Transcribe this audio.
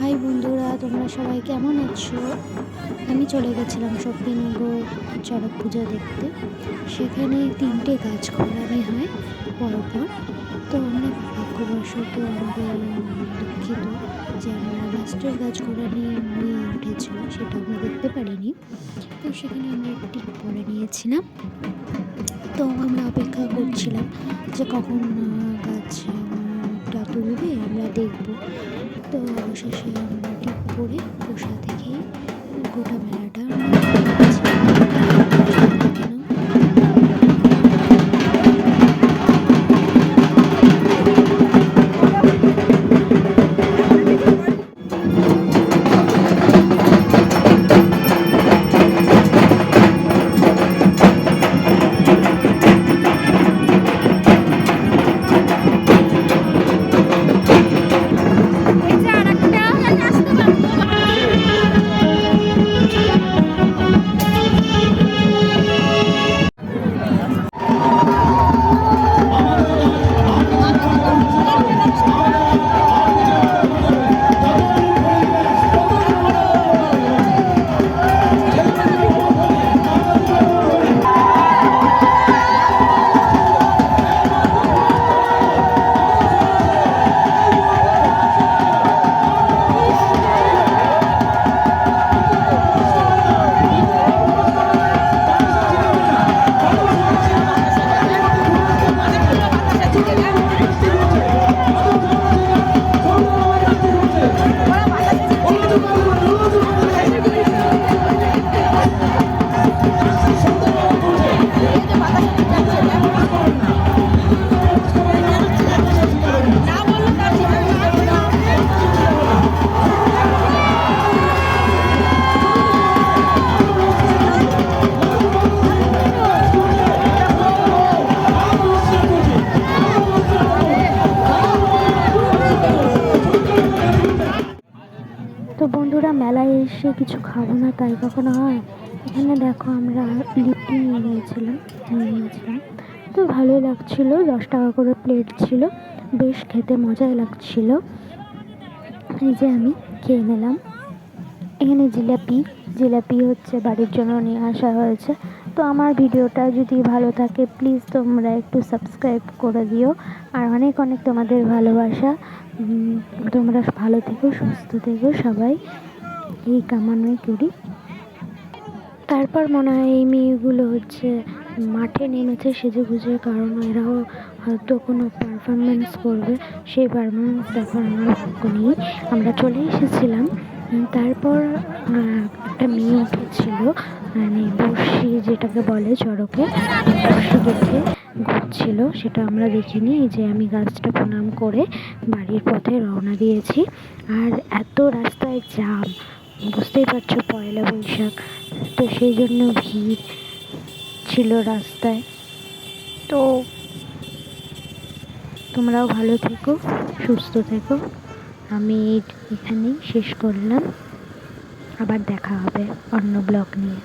High বন্ধুরা, তোমরা সবাই কেমন আছো? আমি চলে গেছিলাম শক্তিনগর চড়ক পূজা দেখতে। সেখানে 3টে গাছ ঘোরানো হয় পরপর। তো আমরা ভাগ্যবশত আমাদের দুঃখিত যে আমরা লাস্টের গাছ ঘোরানি নিয়ে উঠেছিল, সেটা আমরা দেখতে পারিনি। তো সেখানে আমরা টিকিট করে নিয়েছিলাম। তো আমরা অপেক্ষা করছিলাম যে কখন গাছটা তুলবে, আমরা দেখব। তো অবশেষে আমরা ঠিক করে বসা থেকেই গোটা মেলাটা তো বন্ধুরা, মেলায় এসে কিছু খাবো না তাই কখনো হয়? এখানে দেখো, আমরা লিট্টি নিয়েছিলাম। তো ভালোই লাগছিল, 10 টাকা করে প্লেট ছিল, বেশ খেতে মজাই লাগছিল। এই যে আমি খেয়ে নিলাম। এখানে জিলাপি হচ্ছে বাড়ির জন্য নিয়ে আসা হয়েছে। তো আমার ভিডিওটা যদি ভালো থাকে প্লিজ তোমরা একটু সাবস্ক্রাইব করে দিও। আর অনেক অনেক তোমাদের ভালোবাসা। তোমরা ভালো থেকো, সুস্থ থেকো, সবাই এই কামনাই করি। তারপর মনে হয় এই মেয়েগুলো হচ্ছে মাঠে নেমেছে সেজেগুজে, কারণ এরাও হয়তো কোনো পারফরমেন্স করবে। সেই পারফরমেন্স দেখার আমার ভাগ্য নেই। আমরা চলে এসেছিলাম। তারপর একটা মেয়ে উঠেছিল, মানে বড়শি যেটাকে বলে চড়কে, বড়শি দেখে ঘুরছিল, সেটা আমরা দেখিনি। এই যে আমি গাছটা প্রণাম করে বাড়ির পথে রওনা দিয়েছি। আর এত রাস্তায় জ্যাম, বুঝতেই পারছো, পয়লা বৈশাখ, তো সেই জন্য ভিড় ছিল রাস্তায়। তো তোমরাও ভালো থেকো, সুস্থ থেকো। আমি এখানেই শেষ করলাম। আবার দেখা হবে অন্য ব্লগ নিয়ে।